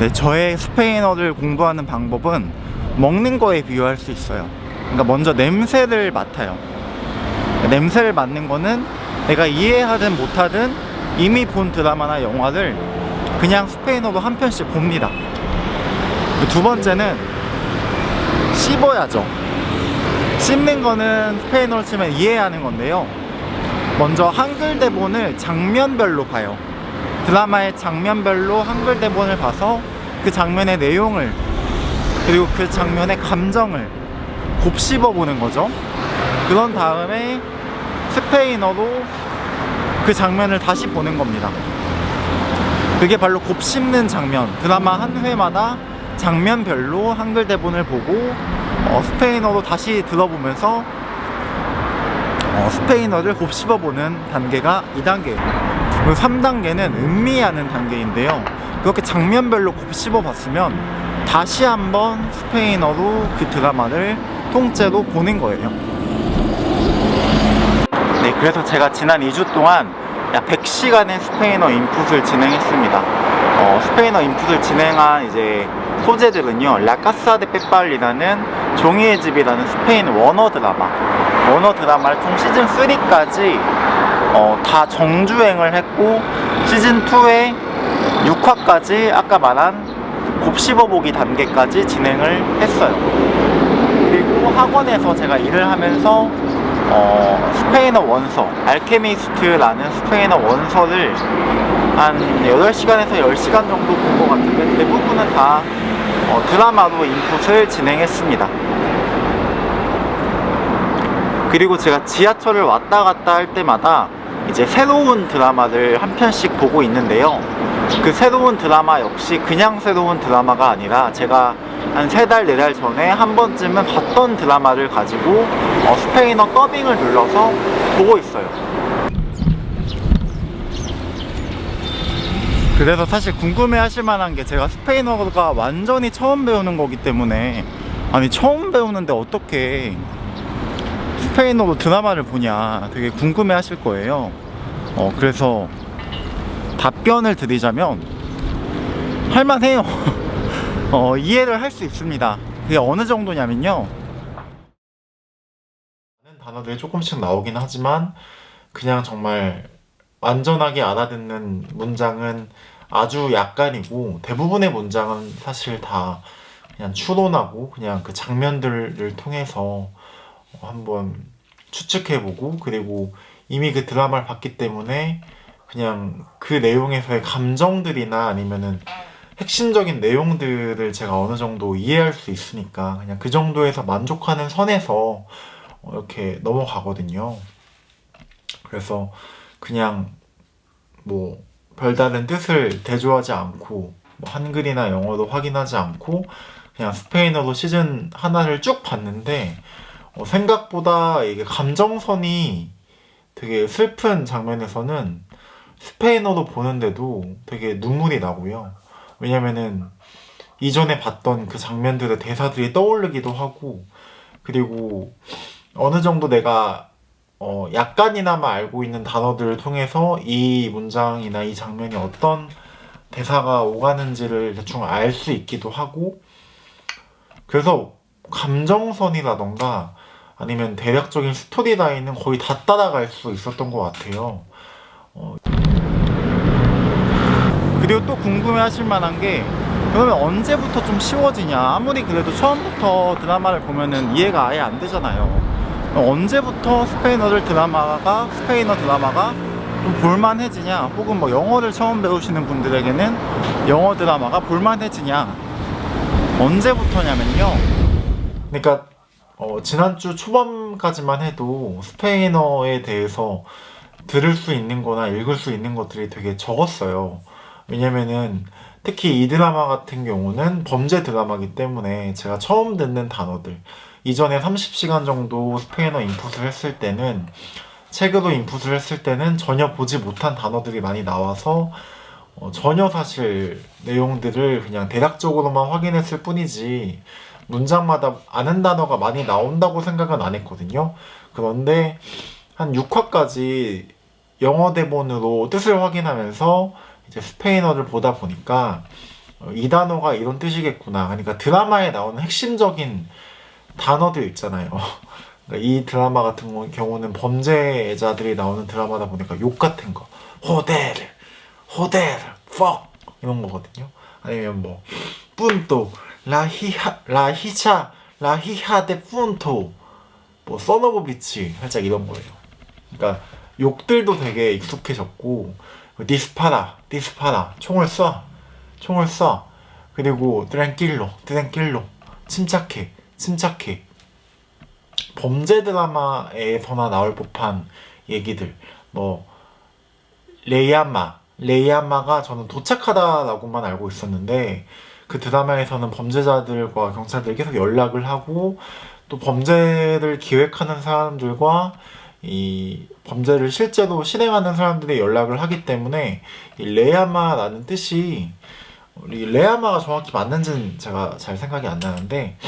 네, 저의 스페인어를 공부하는 방법은 먹는 거에 비유할 수 있어요. 그러니까 먼저 냄새를 맡아요. 냄새를 맡는 거는 내가 이해하든 못하든 이미 본 드라마나 영화를 그냥 스페인어로 한 편씩 봅니다. 두 번째는 씹어야죠. 씹는 거는 스페인어로 치면 이해하는 건데요. 먼저 한글 대본을 장면별로 봐요. 드라마의 장면별로 한글 대본을 봐서 그 장면의 내용을, 그리고 그 장면의 감정을 곱씹어 보는 거죠. 그런 다음에 스페인어로 그 장면을 다시 보는 겁니다. 그게 바로 곱씹는 장면. 드라마 한 회마다 장면별로 한글 대본을 보고 스페인어로 다시 들어보면서 스페인어를 곱씹어 보는 단계가 2단계예요. 그리고 3단계는 음미하는 단계인데요. 그렇게 장면별로 곱씹어 봤으면 다시 한번 스페인어로 그 드라마를 통째로 보는 거예요. 네, 그래서 제가 지난 2주 동안 약 100시간의 스페인어 인풋을 진행했습니다. 스페인어 인풋을 진행한 이제 소재들은요, 라카사 데 페팔이라는 종이의 집이라는 스페인 원어 드라마를 총 시즌 3까지 다 정주행을 했고, 시즌 2의 6화까지 아까 말한 곱씹어보기 단계까지 진행을 했어요. 그리고 학원에서 제가 일을 하면서 스페인어 원서, 알케미스트라는 스페인어 원서를 한 8시간에서 10시간 정도 본 것 같은데, 대부분은 다 드라마로 인풋을 진행했습니다. 그리고 제가 지하철을 왔다 갔다 할 때마다 이제 새로운 드라마를 한 편씩 보고 있는데요. 그 새로운 드라마 역시 그냥 새로운 드라마가 아니라 제가 한 3달, 4달 전에 한 번쯤은 봤던 드라마를 가지고 스페인어 더빙을 눌러서 보고 있어요. 그래서 사실 궁금해 하실 만한 게, 제가 스페인어가 완전히 처음 배우는 거기 때문에, 아니 처음 배우는데 어떻게 스페인어로 드라마를 보냐 되게 궁금해 하실 거예요. 그래서 답변을 드리자면 할만해요. 이해를 할 수 있습니다. 그게 어느 정도냐면요, 많은 단어들이 조금씩 나오긴 하지만 그냥 정말 완전하게 알아듣는 문장은 아주 약간이고, 대부분의 문장은 사실 다 그냥 추론하고 그냥 그 장면들을 통해서 한번 추측해보고, 그리고 이미 그 드라마를 봤기 때문에 그냥 그 내용에서의 감정들이나 아니면은 핵심적인 내용들을 제가 어느 정도 이해할 수 있으니까 그냥 그 정도에서 만족하는 선에서 이렇게 넘어가거든요. 그래서 그냥 뭐 별다른 뜻을 대조하지 않고, 뭐 한글이나 영어도 확인하지 않고 그냥 스페인어로 시즌 하나를 쭉 봤는데, 생각보다 이게 감정선이 되게 슬픈 장면에서는 스페인어로 보는데도 되게 눈물이 나고요. 왜냐면은 이전에 봤던 그 장면들의 대사들이 떠오르기도 하고, 그리고 어느 정도 내가 약간이나마 알고 있는 단어들을 통해서 이 문장이나 이 장면이 어떤 대사가 오가는지를 대충 알 수 있기도 하고, 그래서 감정선이라던가 아니면 대략적인 스토리라인은 거의 다 따라갈 수 있었던 것 같아요. 그리고 또 궁금해 하실 만한 게, 그러면 언제부터 좀 쉬워지냐, 아무리 그래도 처음부터 드라마를 보면은 이해가 아예 안 되잖아요. 언제부터 스페인어 드라마가 좀 볼만해지냐, 혹은 뭐 영어를 처음 배우시는 분들에게는 영어 드라마가 볼만해지냐, 언제부터냐면요, 그러니까 지난주 초반까지만 해도 스페인어에 대해서 들을 수 있는 거나 읽을 수 있는 것들이 되게 적었어요. 왜냐면은 특히 이 드라마 같은 경우는 범죄 드라마이기 때문에 제가 처음 듣는 단어들, 이전에 30시간 정도 스페인어 인풋을 했을 때는, 책으로 인풋을 했을 때는 전혀 보지 못한 단어들이 많이 나와서 전혀 사실 내용들을 그냥 대략적으로만 확인했을 뿐이지 문장마다 아는 단어가 많이 나온다고 생각은 안 했거든요. 그런데 한 6화까지 영어 대본으로 뜻을 확인하면서 이제 스페인어를 보다 보니까 이 단어가 이런 뜻이겠구나. 그러니까 드라마에 나오는 핵심적인 단어들 있잖아요. 그러니까 이 드라마 같은 경우는 범죄자들이 나오는 드라마다 보니까 욕 같은 거, 호델, fuck 이런 거거든요. 아니면 뭐 punto, la hija de punto, 뭐 써너브 비치 살짝 이런 거예요. 그러니까 욕들도 되게 익숙해졌고, 디스파라, 총을 쏴. 그리고 트랭킬로, 침착해. 범죄 드라마에서나 나올 법한 얘기들. 뭐 레이아마가 저는 도착하다라고만 알고 있었는데, 그 드라마에서는 범죄자들과 경찰들이 계속 연락을 하고, 또 범죄를 기획하는 사람들과 이 범죄를 실제로 실행하는 사람들이 연락을 하기 때문에 이 레야마라는 뜻이, 우리 레야마가 정확히 맞는지는 제가 잘 생각이 안 나는데,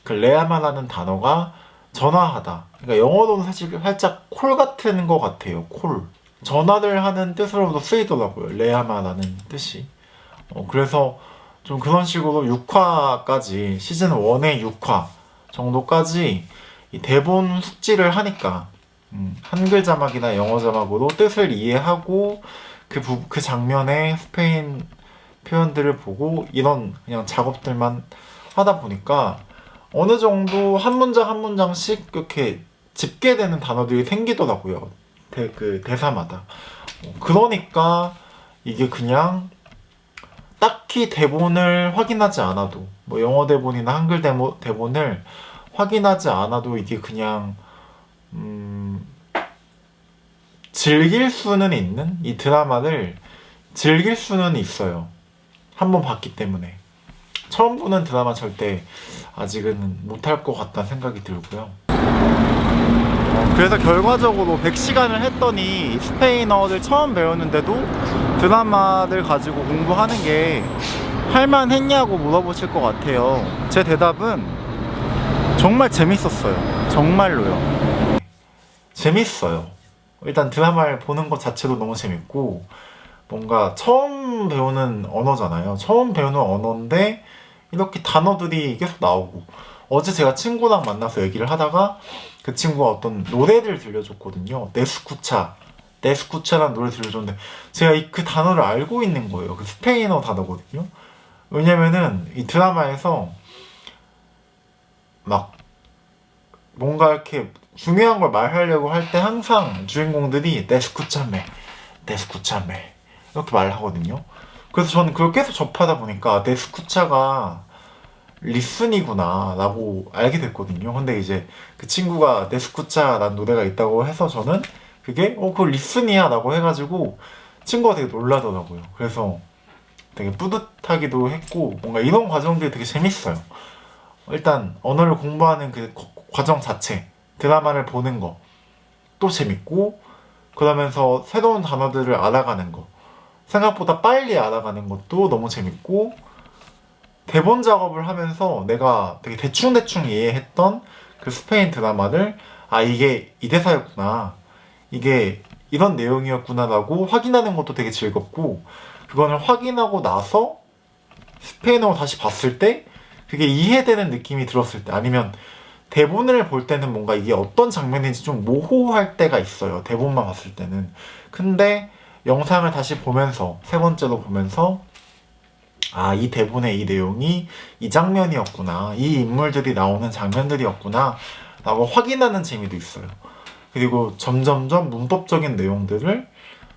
그 레야마라는 단어가 전화하다, 그러니까 영어로는 사실 살짝 콜 같은 것 같아요. 콜, 전화를 하는 뜻으로도 쓰이더라고요, 레야마라는 뜻이. 그래서 좀 그런 식으로 6화까지, 시즌 1의 6화 정도까지 이 대본 숙지를 하니까 한글 자막이나 영어 자막으로 뜻을 이해하고 그 장면의 스페인 표현들을 보고 이런 그냥 작업들만 하다 보니까 어느 정도 한 문장 한 문장씩 이렇게 집계되는 단어들이 생기더라고요. 그 대사마다. 그러니까 이게 그냥 딱히 대본을 확인하지 않아도, 뭐 영어 대본이나 한글 대본을 확인하지 않아도 이게 그냥 즐길 수는 있는, 이 드라마를 즐길 수는 있어요. 한번 봤기 때문에. 처음 보는 드라마 절대 아직은 못할 것 같다는 생각이 들고요. 그래서 결과적으로 100시간을 했더니 스페인어를 처음 배웠는데도 드라마를 가지고 공부하는 게 할만했냐고 물어보실 것 같아요. 제 대답은 정말 재밌었어요. 정말로요. 재밌어요. 일단 드라마를 보는 것 자체도 너무 재밌고, 뭔가 처음 배우는 언어잖아요. 처음 배우는 언어인데 이렇게 단어들이 계속 나오고, 어제 제가 친구랑 만나서 얘기를 하다가 그 친구가 어떤 노래를 들려줬거든요. 네스쿠차라는 노래 들려줬는데 제가 그 단어를 알고 있는 거예요. 그 스페인어 단어거든요. 왜냐면은 이 드라마에서 막 뭔가 이렇게 중요한 걸 말하려고 할 때 항상 주인공들이 네스쿠차메 이렇게 말을 하거든요. 그래서 저는 그걸 계속 접하다 보니까 네스쿠차가 리슨이구나 라고 알게 됐거든요. 근데 이제 그 친구가 네스쿠차라는 노래가 있다고 해서 저는 그게 그거 리슨이야 라고 해가지고 친구가 되게 놀라더라고요. 그래서 되게 뿌듯하기도 했고, 뭔가 이런 과정들이 되게 재밌어요. 일단 언어를 공부하는 그 과정 자체, 드라마를 보는 거 또 재밌고, 그러면서 새로운 단어들을 알아가는 거, 생각보다 빨리 알아가는 것도 너무 재밌고, 대본 작업을 하면서 내가 되게 대충 이해했던 그 스페인 드라마를, 아 이게 이 대사였구나, 이게 이런 내용이었구나라고 확인하는 것도 되게 즐겁고, 그거를 확인하고 나서 스페인어로 다시 봤을 때 그게 이해되는 느낌이 들었을 때, 아니면 대본을 볼 때는 뭔가 이게 어떤 장면인지 좀 모호할 때가 있어요, 대본만 봤을 때는. 근데 영상을 다시 보면서, 세 번째로 보면서, 아, 이 대본의 이 내용이 이 장면이었구나, 이 인물들이 나오는 장면들이었구나 라고 확인하는 재미도 있어요. 그리고 점점점 문법적인 내용들을,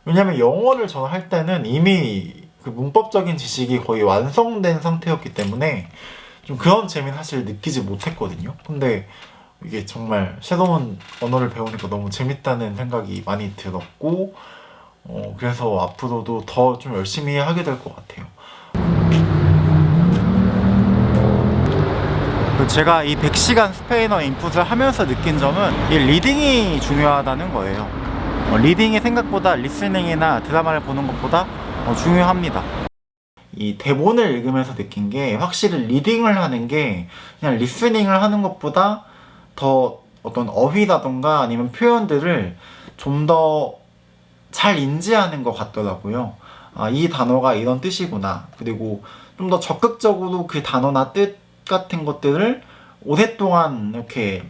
왜냐면 영어를 저는 할 때는 이미 그 문법적인 지식이 거의 완성된 상태였기 때문에 좀 그런 재미는 사실 느끼지 못했거든요. 근데 이게 정말 새로운 언어를 배우니까 너무 재밌다는 생각이 많이 들었고, 그래서 앞으로도 더 좀 열심히 하게 될 것 같아요. 제가 이 100시간 스페인어 인풋을 하면서 느낀 점은 이 리딩이 중요하다는 거예요. 리딩이 생각보다 리스닝이나 드라마를 보는 것보다 중요합니다. 이 대본을 읽으면서 느낀 게, 확실히 리딩을 하는 게 그냥 리스닝을 하는 것보다 더 어떤 어휘라던가 아니면 표현들을 좀 더 잘 인지하는 것 같더라고요. 아, 이 단어가 이런 뜻이구나. 그리고 좀 더 적극적으로 그 단어나 뜻 같은 것들을 오랫동안 이렇게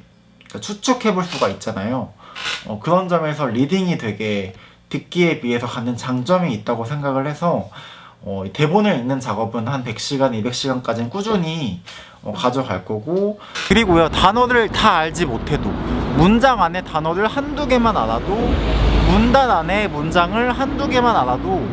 추측해 볼 수가 있잖아요. 그런 점에서 리딩이 되게 듣기에 비해서 갖는 장점이 있다고 생각을 해서 대본을 읽는 작업은 한 100시간, 200시간까지는 꾸준히 가져갈 거고, 그리고요, 단어를 다 알지 못해도 문장 안에 단어를 한두 개만 알아도, 문단 안에 문장을 한두 개만 알아도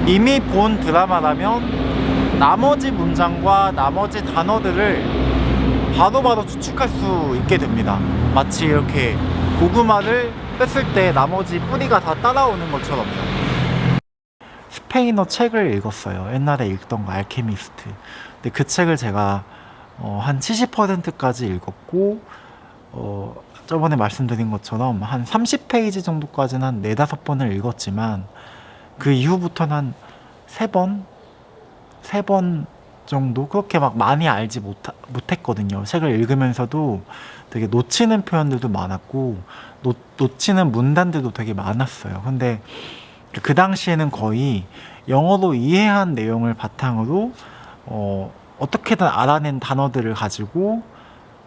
이미 본 드라마라면 나머지 문장과 나머지 단어들을 바로바로 추측할 수 있게 됩니다. 마치 이렇게 고구마를 뺐을 때 나머지 뿌리가 다 따라오는 것처럼요. 스페인어 책을 읽었어요. 옛날에 읽던 거, 알케미스트. 근데 그 책을 제가 한 70%까지 읽었고, 저번에 말씀드린 것처럼 한 30페이지 정도까지는 한 4-5번을 읽었지만, 그 이후부터는 한 3번 정도? 그렇게 막 많이 알지 못했거든요. 책을 읽으면서도 되게 놓치는 표현들도 많았고, 놓치는 문단들도 되게 많았어요. 근데 그 당시에는 거의 영어로 이해한 내용을 바탕으로 어떻게든 알아낸 단어들을 가지고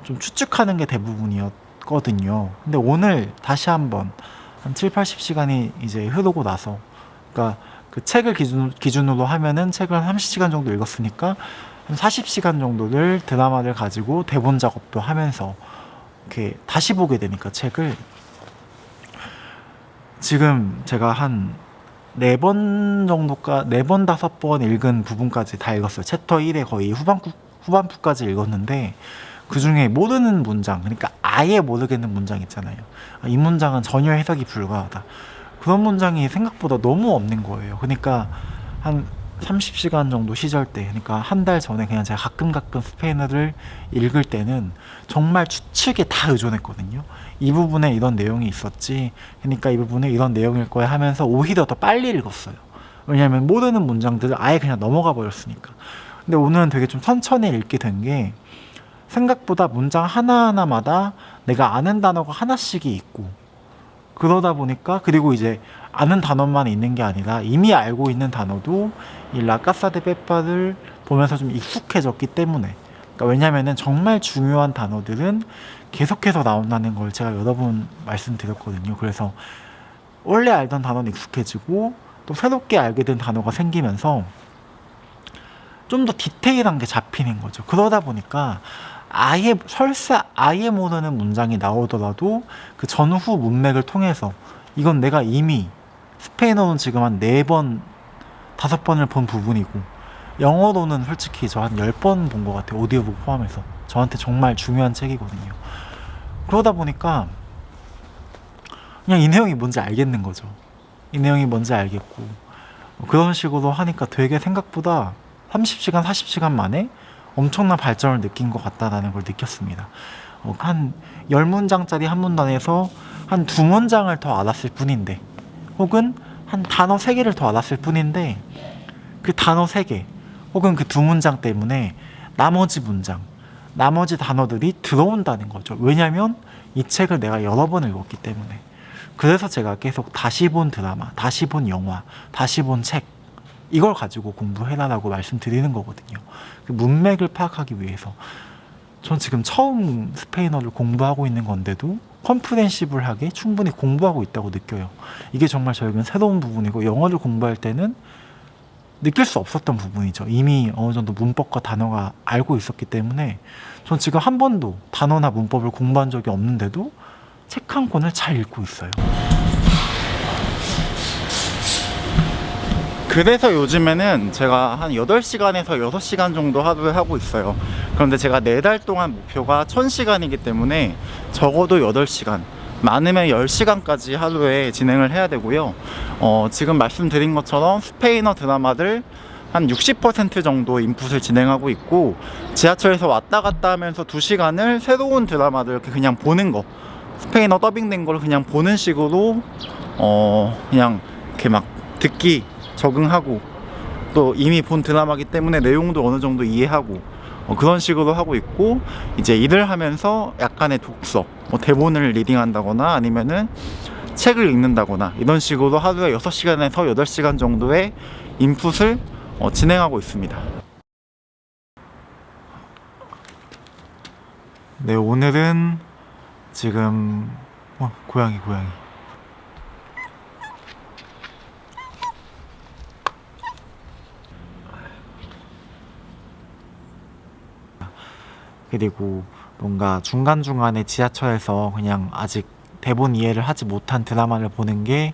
좀 추측하는 게 대부분이었거든요. 근데 오늘 다시 한번 한 7-80시간이 이제 흐르고 나서, 그러니까 그 책을 기준으로 하면은 책을 한 30시간 정도 읽었으니까 한 40시간 정도를 드라마를 가지고 대본 작업도 하면서 이렇게 다시 보게 되니까 책을, 지금 제가 한 4번 정도까 4번 5번 읽은 부분까지 다 읽었어요. 챕터 1에 거의 후반부까지 읽었는데, 그 중에 모르는 문장, 그러니까 아예 모르겠는 문장 있잖아요. 이 문장은 전혀 해석이 불가하다. 그런 문장이 생각보다 너무 없는 거예요. 그러니까 한 30시간 정도 시절 때, 그러니까 한 달 전에 그냥 제가 가끔 스페인어를 읽을 때는 정말 추측에 다 의존했거든요. 이 부분에 이런 내용이 있었지, 그러니까 이 부분에 이런 내용일 거야 하면서 오히려 더 빨리 읽었어요. 왜냐하면 모르는 문장들을 아예 그냥 넘어가 버렸으니까. 근데 오늘은 되게 좀 천천히 읽게 된 게, 생각보다 문장 하나하나마다 내가 아는 단어가 하나씩이 있고, 그러다 보니까, 그리고 이제 아는 단어만 있는 게 아니라 이미 알고 있는 단어도 이 라카사 데 페파를 보면서 좀 익숙해졌기 때문에, 그러니까 왜냐면은 정말 중요한 단어들은 계속해서 나온다는 걸 제가 여러 번 말씀드렸거든요. 그래서 원래 알던 단어는 익숙해지고 또 새롭게 알게 된 단어가 생기면서 좀 더 디테일한 게 잡히는 거죠. 그러다 보니까 아예 설사 아예 모르는 문장이 나오더라도 그 전후 문맥을 통해서, 이건 내가 이미 스페인어는 지금 한 4번 5번을 본 부분이고, 영어로는 솔직히 저 한 10번 본 것 같아요. 오디오북 포함해서. 저한테 정말 중요한 책이거든요. 그러다 보니까 그냥 이 내용이 뭔지 알겠는 거죠. 이 내용이 뭔지 알겠고, 그런 식으로 하니까 되게 생각보다 30시간 40시간 만에 엄청난 발전을 느낀 것 같다라는 걸 느꼈습니다. 한 10문장짜리 한 문단에서 한 2문장을 더 알았을 뿐인데, 혹은 한 단어 3개를 더 알았을 뿐인데, 그 단어 3개 혹은 그 2문장 때문에 나머지 문장, 나머지 단어들이 들어온다는 거죠. 왜냐하면 이 책을 내가 여러 번 읽었기 때문에. 그래서 제가 계속 다시 본 드라마, 다시 본 영화, 다시 본 책, 이걸 가지고 공부해라라고 말씀드리는 거거든요. 그 문맥을 파악하기 위해서. 전 지금 처음 스페인어를 공부하고 있는 건데도 컴프렌시블하게 충분히 공부하고 있다고 느껴요. 이게 정말 저에게는 새로운 부분이고, 영어를 공부할 때는 느낄 수 없었던 부분이죠. 이미 어느 정도 문법과 단어가 알고 있었기 때문에 전 지금 한 번도 단어나 문법을 공부한 적이 없는데도 책 한 권을 잘 읽고 있어요. 그래서 요즘에는 제가 한 8시간에서 6시간 정도 하루에 하고 있어요. 그런데 제가 4달 동안 목표가 1000시간이기 때문에 적어도 8시간, 많으면 10시간까지 하루에 진행을 해야 되고요. 지금 말씀드린 것처럼 스페인어 드라마들 한 60% 정도 인풋을 진행하고 있고, 지하철에서 왔다 갔다 하면서 2시간을 새로운 드라마들 이렇게 그냥 보는 거, 스페인어 더빙된 걸 그냥 보는 식으로 그냥 이렇게 막 듣기 적응하고, 또 이미 본 드라마기 때문에 내용도 어느 정도 이해하고, 그런 식으로 하고 있고, 이제 일을 하면서 약간의 독서, 뭐 대본을 리딩한다거나 아니면은 책을 읽는다거나, 이런 식으로 하루에 6시간에서 8시간 정도의 인풋을 진행하고 있습니다. 네, 오늘은 지금 고양이 그리고 뭔가 중간중간에 지하철에서 그냥 아직 대본 이해를 하지 못한 드라마를 보는 게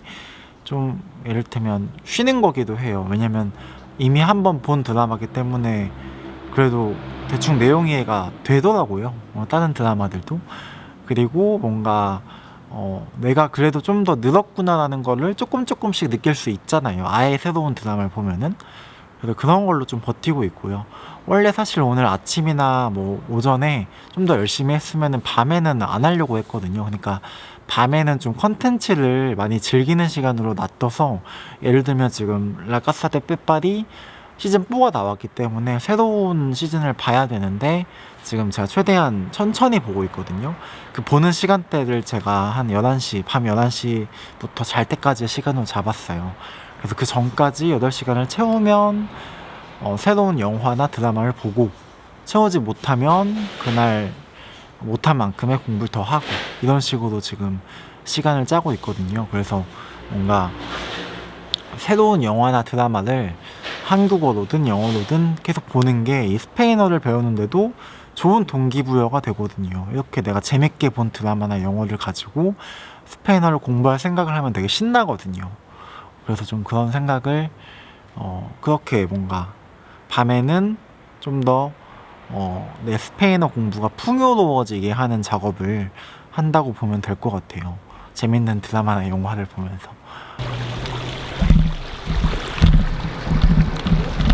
좀 이를테면 쉬는 거기도 해요. 왜냐면 이미 한 번 본 드라마기 때문에 그래도 대충 내용 이해가 되더라고요. 다른 드라마들도. 그리고 뭔가 내가 그래도 좀 더 늘었구나라는 거를 조금씩 느낄 수 있잖아요. 아예 새로운 드라마를 보면은. 그래서 그런 걸로 좀 버티고 있고요. 원래 사실 오늘 아침이나 뭐 오전에 좀 더 열심히 했으면은 밤에는 안 하려고 했거든요. 그러니까 밤에는 좀 컨텐츠를 많이 즐기는 시간으로 놔둬서, 예를 들면 지금 라카사 데 빼빠리 시즌 4가 나왔기 때문에 새로운 시즌을 봐야 되는데 지금 제가 최대한 천천히 보고 있거든요. 그 보는 시간대를 제가 한 11시, 밤 11시부터 잘 때까지의 시간으로 잡았어요. 그래서 그 전까지 8시간을 채우면 새로운 영화나 드라마를 보고, 채우지 못하면 그날 못한 만큼의 공부를 더 하고, 이런 식으로 지금 시간을 짜고 있거든요. 그래서 뭔가 새로운 영화나 드라마를 한국어로든 영어로든 계속 보는 게 이 스페인어를 배우는데도 좋은 동기부여가 되거든요. 이렇게 내가 재밌게 본 드라마나 영어를 가지고 스페인어를 공부할 생각을 하면 되게 신나거든요. 그래서 좀 그런 생각을 그렇게 뭔가 밤에는 좀 더 내 스페인어 공부가 풍요로워지게 하는 작업을 한다고 보면 될 것 같아요. 재밌는 드라마나 영화를 보면서.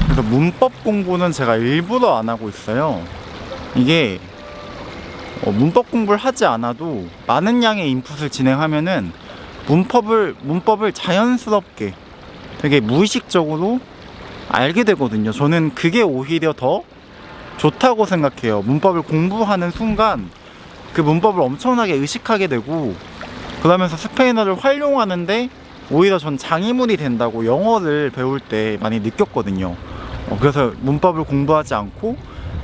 그래서 문법 공부는 제가 일부러 안 하고 있어요. 이게 문법 공부를 하지 않아도 많은 양의 인풋을 진행하면은 문법을 자연스럽게 되게 무의식적으로 알게 되거든요. 저는 그게 오히려 더 좋다고 생각해요. 문법을 공부하는 순간 그 문법을 엄청나게 의식하게 되고, 그러면서 스페인어를 활용하는데 오히려 전 장애물이 된다고 영어를 배울 때 많이 느꼈거든요. 그래서 문법을 공부하지 않고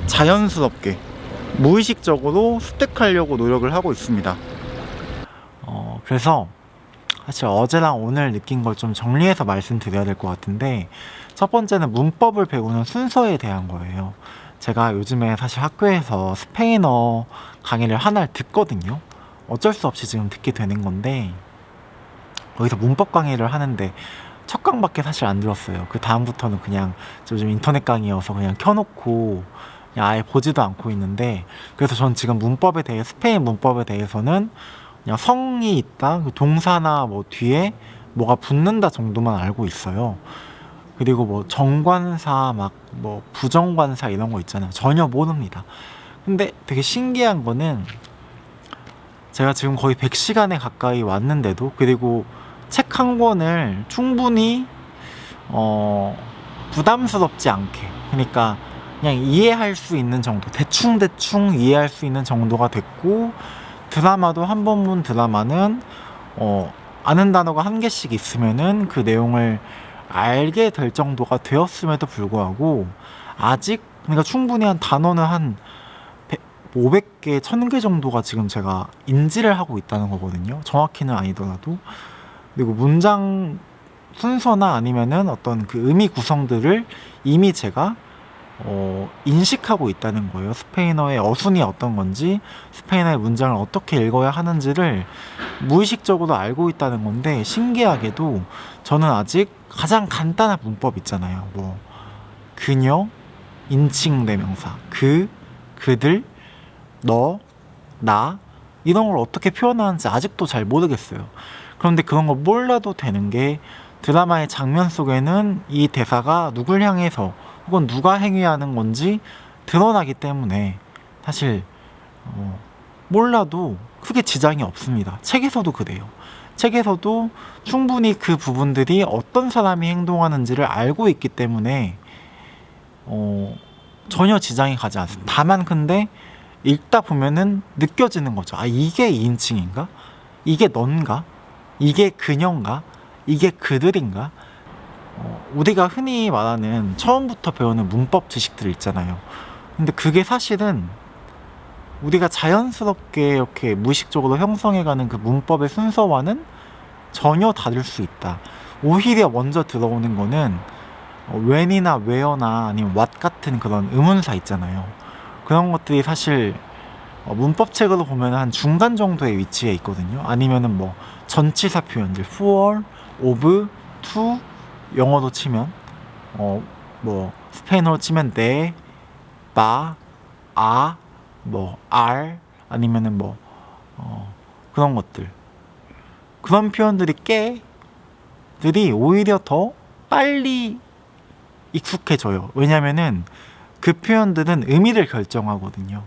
자연스럽게 무의식적으로 습득하려고 노력을 하고 있습니다. 그래서 사실 어제랑 오늘 느낀 걸 좀 정리해서 말씀드려야 될 것 같은데, 첫 번째는 문법을 배우는 순서에 대한 거예요. 제가 요즘에 사실 학교에서 스페인어 강의를 하나를 듣거든요. 어쩔 수 없이 지금 듣게 되는 건데, 거기서 문법 강의를 하는데 첫 강밖에 사실 안 들었어요. 그 다음부터는 그냥 요즘 인터넷 강의여서 그냥 켜놓고 그냥 아예 보지도 않고 있는데, 그래서 전 지금 스페인 문법에 대해서는 그냥 성이 있다, 그 동사나 뭐 뒤에 뭐가 붙는다 정도만 알고 있어요. 그리고 뭐 정관사, 막 뭐 부정관사 이런 거 있잖아요. 전혀 모릅니다. 근데 되게 신기한 거는, 제가 지금 거의 100시간에 가까이 왔는데도, 그리고 책 한 권을 충분히 부담스럽지 않게, 그러니까 그냥 이해할 수 있는 정도, 대충 이해할 수 있는 정도가 됐고, 드라마도 한 번 본 드라마는 아는 단어가 한 개씩 있으면은 그 내용을 알게 될 정도가 되었음에도 불구하고, 아직 그러니까 충분히 한 단어는 한 500개, 1000개 정도가 지금 제가 인지를 하고 있다는 거거든요. 정확히는 아니더라도. 그리고 문장 순서나 아니면은 어떤 그 의미 구성들을 이미 제가 인식하고 있다는 거예요. 스페인어의 어순이 어떤 건지, 스페인어의 문장을 어떻게 읽어야 하는지를 무의식적으로 알고 있다는 건데, 신기하게도 저는 아직 가장 간단한 문법 있잖아요. 뭐 그녀, 인칭 대명사, 그들, 너, 나, 이런 걸 어떻게 표현하는지 아직도 잘 모르겠어요. 그런데 그런 거 몰라도 되는 게, 드라마의 장면 속에는 이 대사가 누굴 향해서 혹은 누가 행위하는 건지 드러나기 때문에 사실 몰라도 크게 지장이 없습니다. 책에서도 그래요. 책에서도 충분히 그 부분들이 어떤 사람이 행동하는지를 알고 있기 때문에 전혀 지장이 가지 않습니다. 다만 근데 읽다 보면은 느껴지는 거죠. 아, 이게 2인칭인가? 이게 넌가? 이게 그녀인가? 이게 그들인가? 우리가 흔히 말하는 처음부터 배우는 문법 지식들 있잖아요. 근데 그게 사실은 우리가 자연스럽게 이렇게 무의식적으로 형성해가는 그 문법의 순서와는 전혀 다를 수 있다. 오히려 먼저 들어오는 거는 when이나 where나 아니면 what 같은 그런 의문사 있잖아요. 그런 것들이 사실 문법책으로 보면 한 중간 정도의 위치에 있거든요. 아니면은 뭐 전치사 표현들 for, of, to, 영어로 치면 뭐 스페인어로 치면 de, ba, a, 뭐 are, 아니면은 뭐 그런 것들, 그런 표현들이 꽤들이 오히려 더 빨리 익숙해져요. 왜냐면은 그 표현들은 의미를 결정하거든요.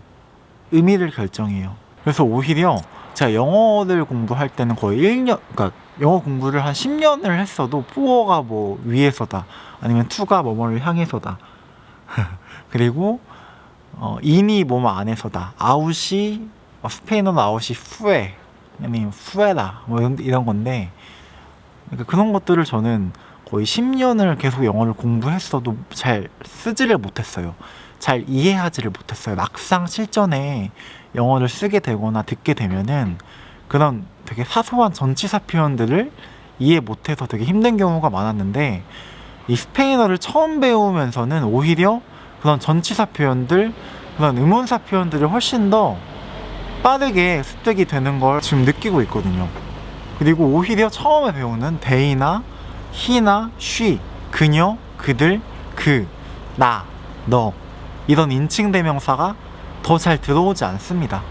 의미를 결정해요. 그래서 오히려 제가 영어를 공부할 때는 거의 1년, 그러니까 영어 공부를 한 10년을 했어도 for가 뭐 위에서다, 아니면 to가 뭐뭐를 향해서다, 그리고 in이 뭐뭐 안에서다, out이 스페인어는 out이 fue, 아니면 fuera 뭐 이런 건데, 그러니까 그런 것들을 저는 거의 10년을 계속 영어를 공부했어도 잘 쓰지를 못했어요. 잘 이해하지를 못했어요. 막상 실전에 영어를 쓰게 되거나 듣게 되면은 그런 되게 사소한 전치사 표현들을 이해 못해서 되게 힘든 경우가 많았는데, 이 스페인어를 처음 배우면서는 오히려 그런 전치사 표현들, 그런 의문사 표현들을 훨씬 더 빠르게 습득이 되는 걸 지금 느끼고 있거든요. 그리고 오히려 처음에 배우는 they나 he나 she, 그녀, 그들, 그, 나, 너, 이런 인칭 대명사가 더 잘 들어오지 않습니다.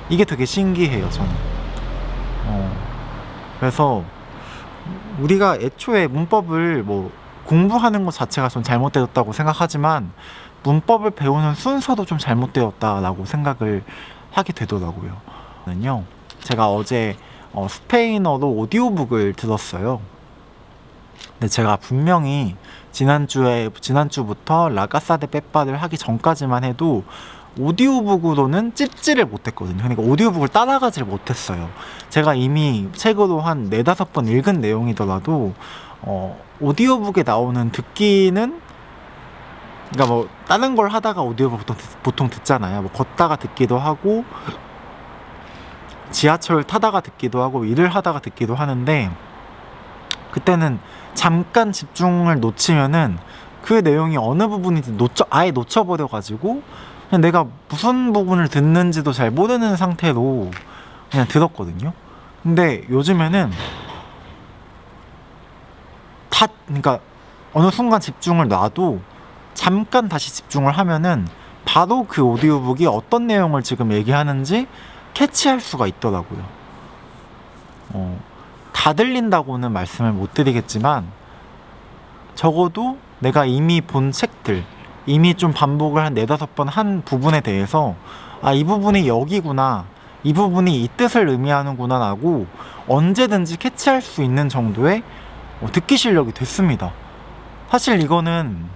이게 되게 신기해요, 저는. 그래서 우리가 애초에 문법을 뭐 공부하는 것 자체가 좀 잘못되었다고 생각하지만, 문법을 배우는 순서도 좀 잘못되었다라고 생각을 하게 되더라고요. 제가 어제 스페인어로 오디오북을 들었어요. 근데 제가 분명히 지난주부터 라카사 데 페파를 하기 전까지만 해도 오디오북으로는 찝지를 못했거든요. 그러니까 오디오북을 따라가지를 못했어요. 제가 이미 책으로 한 4-5번 읽은 내용이더라도 오디오북에 나오는 듣기는, 그러니까 뭐 다른 걸 하다가 오디오북 보통 듣잖아요. 뭐 걷다가 듣기도 하고, 지하철 타다가 듣기도 하고, 일을 하다가 듣기도 하는데, 그때는 잠깐 집중을 놓치면은 그 내용이 어느 부분인지 아예 놓쳐버려가지고 그냥 내가 무슨 부분을 듣는지도 잘 모르는 상태로 그냥 들었거든요. 근데 요즘에는 그러니까 어느 순간 집중을 놔도 잠깐 다시 집중을 하면은 바로 그 오디오북이 어떤 내용을 지금 얘기하는지 캐치할 수가 있더라고요. 다 들린다고는 말씀을 못 드리겠지만, 적어도 내가 이미 본 책들, 이미 좀 반복을 한 4-5번 한 부분에 대해서 이 부분이 여기구나, 이 부분이 이 뜻을 의미하는구나 라고 언제든지 캐치할 수 있는 정도의 듣기 실력이 됐습니다. 사실 이거는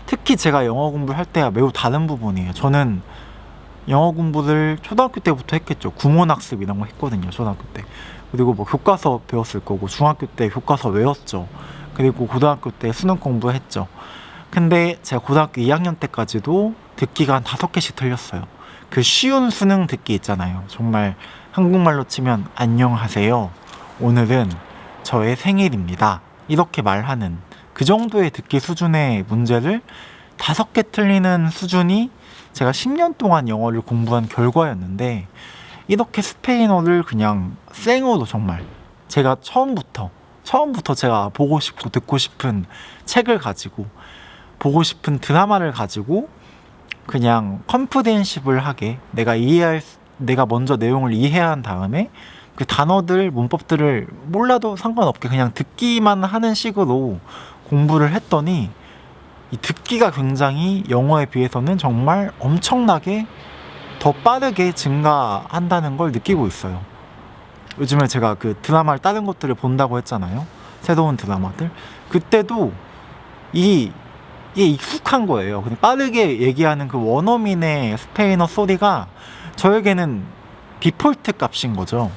특히 제가 영어 공부를 할 때와 매우 다른 부분이에요. 저는 영어 공부를 초등학교 때부터 했겠죠. 구몬학습 이런 거 했거든요, 초등학교 때. 그리고 뭐 교과서 배웠을 거고, 중학교 때 교과서 외웠죠. 그리고 고등학교 때 수능 공부했죠. 근데 제가 고등학교 2학년 때까지도 듣기가 한 5개씩 틀렸어요. 그 쉬운 수능 듣기 있잖아요. 정말 한국말로 치면 안녕하세요, 오늘은 저의 생일입니다, 이렇게 말하는 그 정도의 듣기 수준의 문제를 5개 틀리는 수준이 제가 10년 동안 영어를 공부한 결과였는데, 이렇게 스페인어를 그냥 생으로, 정말 제가 처음부터 제가 보고 싶고 듣고 싶은 책을 가지고, 보고 싶은 드라마를 가지고 그냥 컴프레hen시블 하게 내가 먼저 내용을 이해한 다음에 그 단어들, 문법들을 몰라도 상관없게 그냥 듣기만 하는 식으로 공부를 했더니, 이 듣기가 굉장히 영어에 비해서는 정말 엄청나게 더 빠르게 증가한다는 걸 느끼고 있어요. 요즘에 제가 그 드라마를, 다른 것들을 본다고 했잖아요. 새로운 드라마들. 그때도 이게 익숙한 거예요. 그냥 빠르게 얘기하는 그 원어민의 스페인어 소리가 저에게는 디폴트 값인 거죠.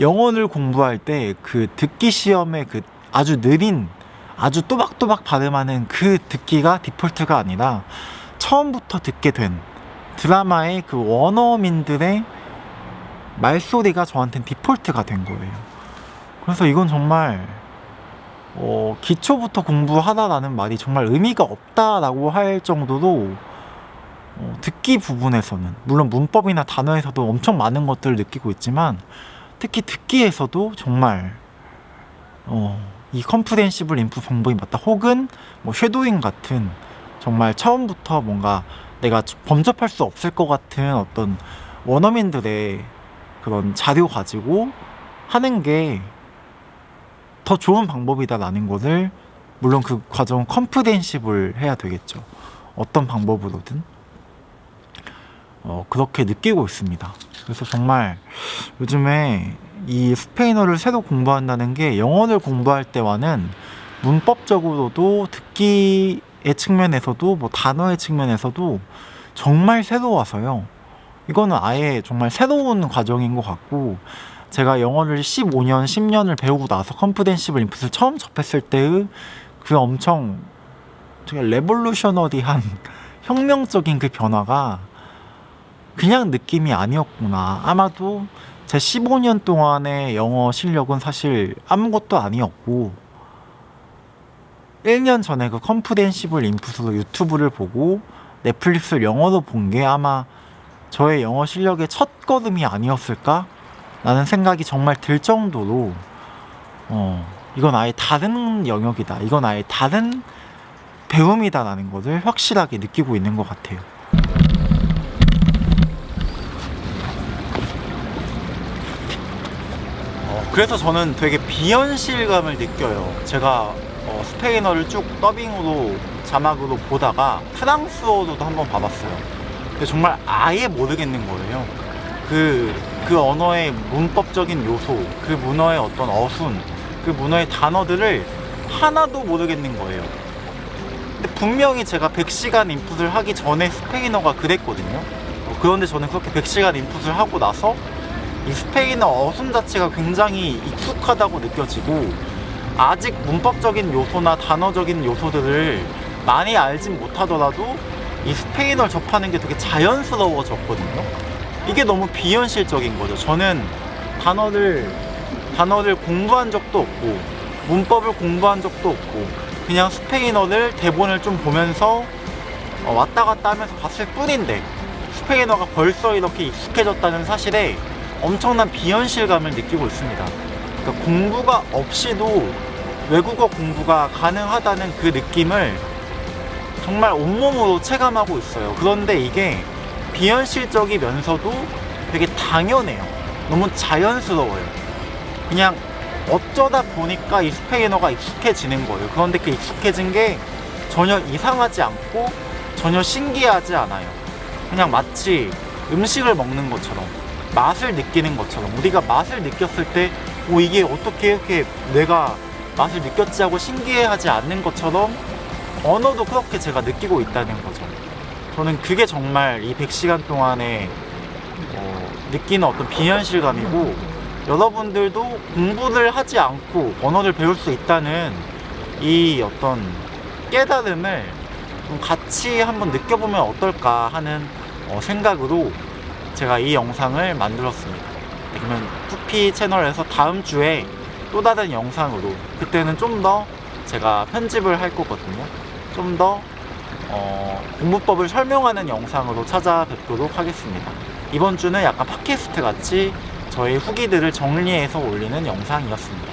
영어를 공부할 때 그 듣기 시험의 그 아주 느린, 아주 또박또박 발음하는 그 듣기가 디폴트가 아니라 처음부터 듣게 된 드라마의 그 원어민들의 말소리가 저한테는 디폴트가 된 거예요. 그래서 이건 정말 기초부터 공부하다라는 말이 정말 의미가 없다라고 할 정도로 듣기 부분에서는 물론 문법이나 단어에서도 엄청 많은 것들을 느끼고 있지만 특히 듣기에서도 정말 이 컴프렌시블 인풋 방법이 맞다, 혹은 뭐 쉐도잉 같은 정말 처음부터 뭔가 내가 범접할 수 없을 것 같은 어떤 원어민들의 그런 자료 가지고 하는 게 더 좋은 방법이다라는 것을, 물론 그 과정은 컴프렌시블 해야 되겠죠. 어떤 방법으로든 그렇게 느끼고 있습니다. 그래서 정말 요즘에 이 스페인어를 새로 공부한다는 게 영어를 공부할 때와는 문법적으로도 듣기의 측면에서도 뭐 단어의 측면에서도 정말 새로워서요. 이거는 아예 정말 새로운 과정인 것 같고, 제가 영어를 15년, 10년을 배우고 나서 컴프렌시블 인풋을 처음 접했을 때의 그 엄청 되게 레볼루셔너리한 혁명적인 그 변화가 그냥 느낌이 아니었구나. 아마도 제 15년 동안의 영어 실력은 사실 아무것도 아니었고 1년 전에 그 컴프렌시블 인풋으로 유튜브를 보고 넷플릭스를 영어로 본 게 아마 저의 영어 실력의 첫 걸음이 아니었을까? 라는 생각이 정말 들 정도로 이건 아예 다른 영역이다, 이건 아예 다른 배움이다 라는 것을 확실하게 느끼고 있는 것 같아요. 그래서 저는 되게 비현실감을 느껴요. 제가 스페인어를 쭉 더빙으로 자막으로 보다가 프랑스어로도 한번 봐봤어요. 근데 정말 아예 모르겠는 거예요. 그 언어의 문법적인 요소, 그 문어의 어떤 어순, 그 문어의 단어들을 하나도 모르겠는 거예요. 근데 분명히 제가 100시간 인풋을 하기 전에 스페인어가 그랬거든요. 그런데 저는 그렇게 100시간 인풋을 하고 나서 이 스페인어 어순 자체가 굉장히 익숙하다고 느껴지고, 아직 문법적인 요소나 단어적인 요소들을 많이 알진 못하더라도 이 스페인어를 접하는 게 되게 자연스러워졌거든요. 이게 너무 비현실적인 거죠. 저는 단어를 공부한 적도 없고 문법을 공부한 적도 없고 그냥 스페인어를 대본을 좀 보면서 왔다 갔다 하면서 봤을 뿐인데 스페인어가 벌써 이렇게 익숙해졌다는 사실에 엄청난 비현실감을 느끼고 있습니다. 그러니까 공부가 없이도 외국어 공부가 가능하다는 그 느낌을 정말 온몸으로 체감하고 있어요. 그런데 이게 비현실적이면서도 되게 당연해요. 너무 자연스러워요. 그냥 어쩌다 보니까 이 스페인어가 익숙해지는 거예요. 그런데 그 익숙해진 게 전혀 이상하지 않고 전혀 신기하지 않아요. 그냥 마치 음식을 먹는 것처럼, 맛을 느끼는 것처럼, 우리가 맛을 느꼈을 때 이게 어떻게 이렇게 내가 맛을 느꼈지 하고 신기해하지 않는 것처럼 언어도 그렇게 제가 느끼고 있다는 거죠. 저는 그게 정말 이 100시간 동안에 느끼는 어떤 비현실감이고, 여러분들도 공부를 하지 않고 언어를 배울 수 있다는 이 어떤 깨달음을 좀 같이 한번 느껴보면 어떨까 하는 생각으로 제가 이 영상을 만들었습니다. 그러면 푸피 채널에서 다음 주에 또 다른 영상으로, 그때는 좀 더 제가 편집을 할 거거든요. 좀 더 공부법을 설명하는 영상으로 찾아뵙도록 하겠습니다. 이번 주는 약간 팟캐스트 같이 저의 후기들을 정리해서 올리는 영상이었습니다.